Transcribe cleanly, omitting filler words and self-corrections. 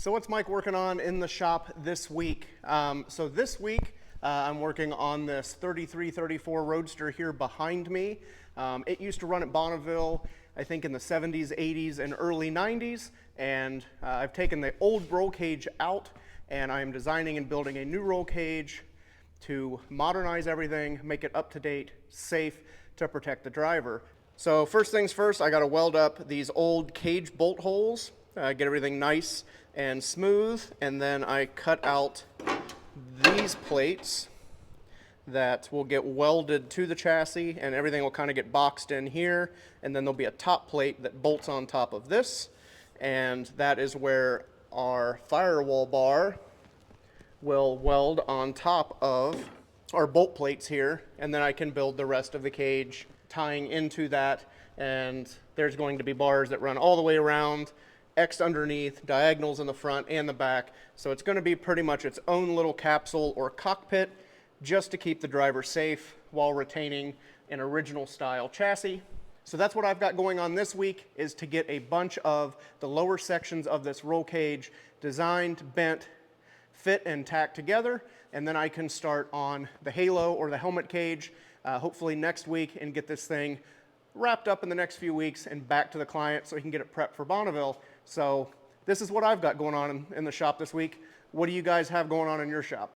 So what's Mike working on in the shop this week? So this week I'm working on this 3334 Roadster here behind me. It used to run at Bonneville, I think in the 70s, 80s, and early 90s, and I've taken the old roll cage out and I'm designing and building a new roll cage to modernize everything, make it up to date, safe, to protect the driver. So first things first, I got to weld up these old cage bolt holes, get everything nice and smooth, and then I cut out these plates that will get welded to the chassis, and everything will kind of get boxed in here, and then there'll be a top plate that bolts on top of this, and that is where our firewall bar will weld on top of our bolt plates here, and then I can build the rest of the cage tying into that, and there's going to be bars that run all the way around, X underneath, diagonals in the front and the back, so it's going to be pretty much its own little capsule or cockpit just to keep the driver safe while retaining an original style chassis. So that's what I've got going on this week, is to get a bunch of the lower sections of this roll cage designed, bent, fit and tacked together, and then I can start on the halo or the helmet cage hopefully next week and get this thing wrapped up in the next few weeks and back to the client so he can get it prepped for Bonneville. So this is what I've got going on in the shop this week. What do you guys have going on in your shop?